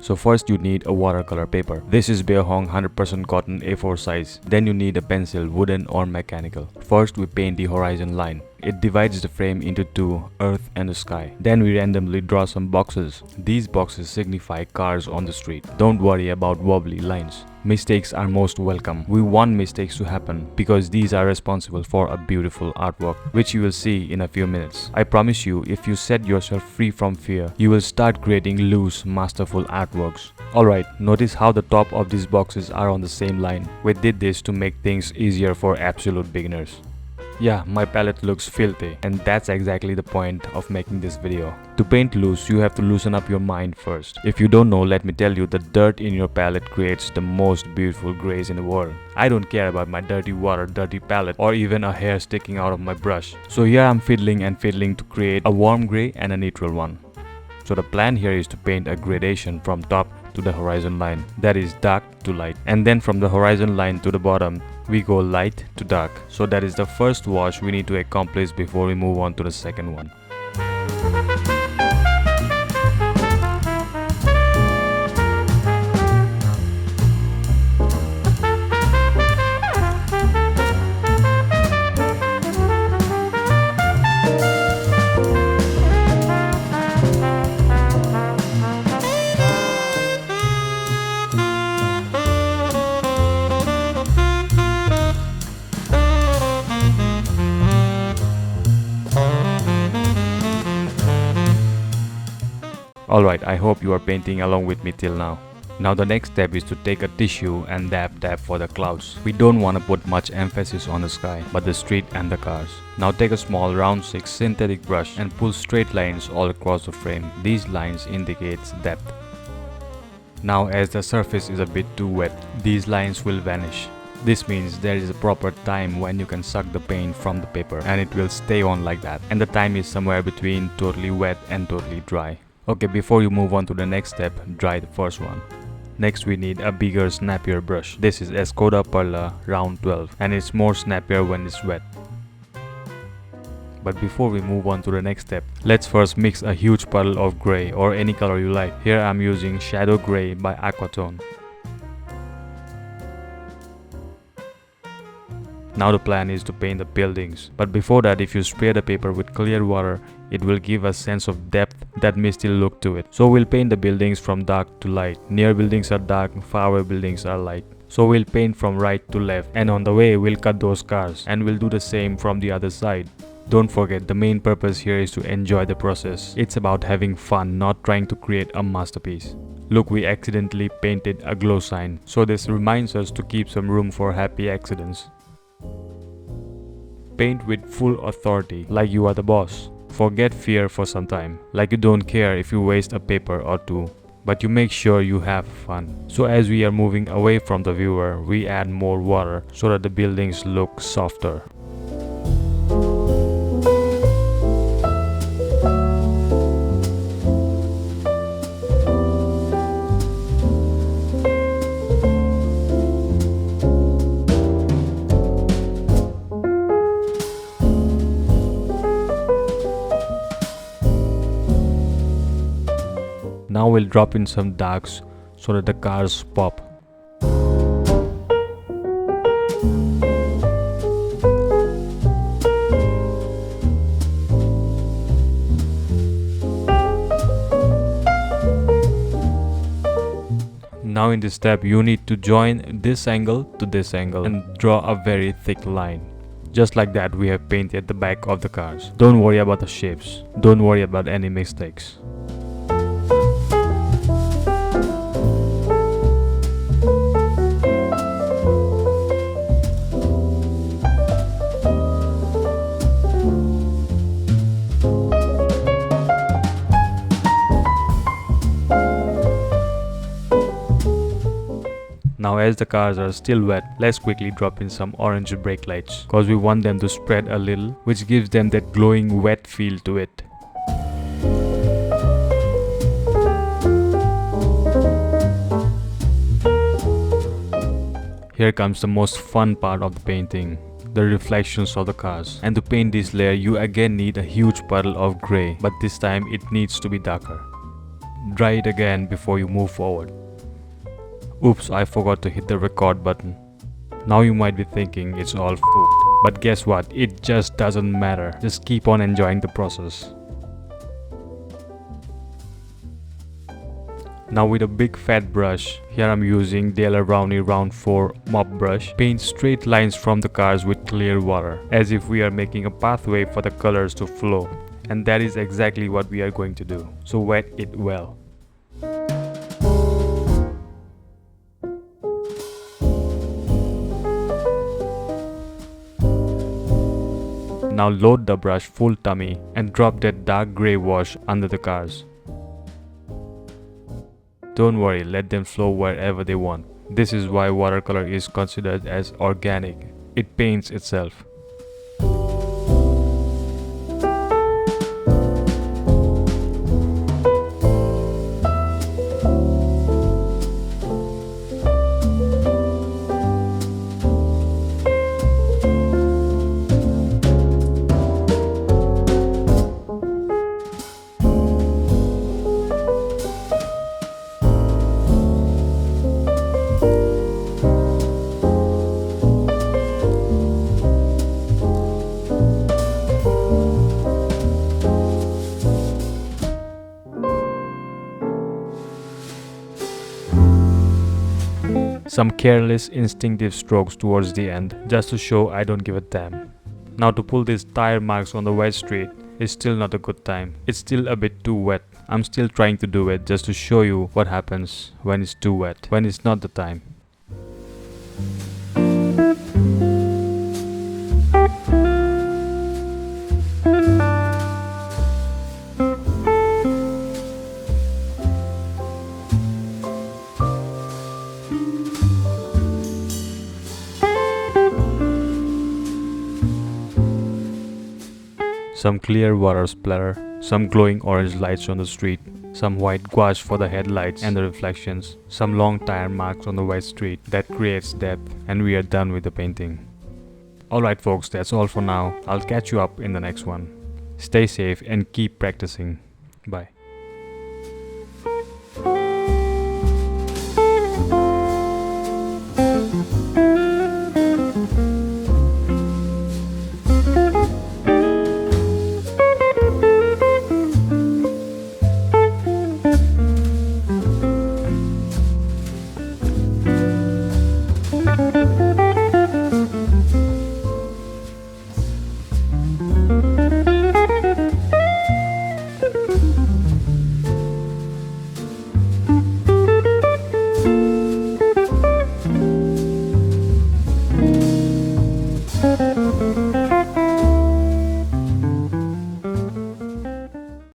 So first you need a watercolor paper. This is Beihong 100% cotton A4 size. Then you need a pencil, wooden or mechanical. First we paint the horizon line. It divides the frame into two, earth and the sky. Then we randomly draw some boxes. These boxes signify cars on the street. Don't worry about wobbly lines. Mistakes are most welcome. We want mistakes to happen because these are responsible for a beautiful artwork, which you will see in a few minutes. I promise you, if you set yourself free from fear, you will start creating loose, masterful artworks. Alright, notice how the top of these boxes are on the same line. We did this to make things easier for absolute beginners. Yeah, my palette looks filthy, and that's exactly the point of making this video. To paint loose, you have to loosen up your mind first. If you don't know, let me tell you, the dirt in your palette creates the most beautiful grays in the world. I don't care about my dirty water, dirty palette, or even a hair sticking out of my brush. So here I'm fiddling and fiddling to create a warm gray and a neutral one. So the plan here is to paint a gradation from top to the horizon line, that is dark to light, and then from the horizon line to the bottom we go light to dark. So that is the first wash we need to accomplish before we move on to the second one. Alright, I hope you are painting along with me till now. Now the next step is to take a tissue and dab for the clouds. We don't want to put much emphasis on the sky, but the street and the cars. Now take a small round 6 synthetic brush and pull straight lines all across the frame. These lines indicates depth. Now as the surface is a bit too wet, these lines will vanish. This means there is a proper time when you can suck the paint from the paper and it will stay on like that. And the time is somewhere between totally wet and totally dry. Okay, before you move on to the next step, dry the first one. Next we need a bigger, snappier brush. This is Escoda Perla round 12 and it's more snappier when it's wet. But before we move on to the next step, let's first mix a huge puddle of grey or any color you like. Here I'm using Shadow Grey by Aquatone. Now the plan is to paint the buildings, but before that, if you spray the paper with clear water, it will give a sense of depth, that misty look to it. So we'll paint the buildings from dark to light. Near buildings are dark, far away buildings are light. So we'll paint from right to left, and on the way we'll cut those cars, and we'll do the same from the other side. Don't forget, the main purpose here is to enjoy the process. It's about having fun, not trying to create a masterpiece. Look, we accidentally painted a glow sign, so this reminds us to keep some room for happy accidents. Paint with full authority, like you are the boss. Forget fear for some time, like you don't care if you waste a paper or two, but you make sure you have fun. So as we are moving away from the viewer, we add more water so that the buildings look softer. Now we'll drop in some darks so that the cars pop. Now in this step you need to join this angle to this angle and draw a very thick line. Just like that we have painted the back of the cars. Don't worry about the shapes. Don't worry about any mistakes. Now as the cars are still wet, let's quickly drop in some orange brake lights, cause we want them to spread a little, which gives them that glowing wet feel to it. Here comes the most fun part of the painting, the reflections of the cars. And to paint this layer you again need a huge puddle of grey, but this time it needs to be darker. Dry it again before you move forward. Oops, I forgot to hit the record button. Now you might be thinking it's all food. But guess what? It just doesn't matter. Just keep on enjoying the process. Now with a big fat brush, here I'm using Daler Rowney Round 4 mop brush. Paint straight lines from the cars with clear water, as if we are making a pathway for the colors to flow. And that is exactly what we are going to do. So wet it well. Now load the brush full tummy and drop that dark grey wash under the cars. Don't worry, let them flow wherever they want. This is why watercolor is considered as organic. It paints itself. Some careless instinctive strokes towards the end, just to show I don't give a damn. Now to pull these tire marks on the wet street is still not a good time. It's still a bit too wet. I'm still trying to do it just to show you what happens when it's too wet, when it's not the time. Some clear water splatter, some glowing orange lights on the street, some white gouache for the headlights and the reflections, some long tire marks on the wet street that creates depth, and we are done with the painting. Alright folks, that's all for now. I'll catch you up in the next one. Stay safe and keep practicing. Bye.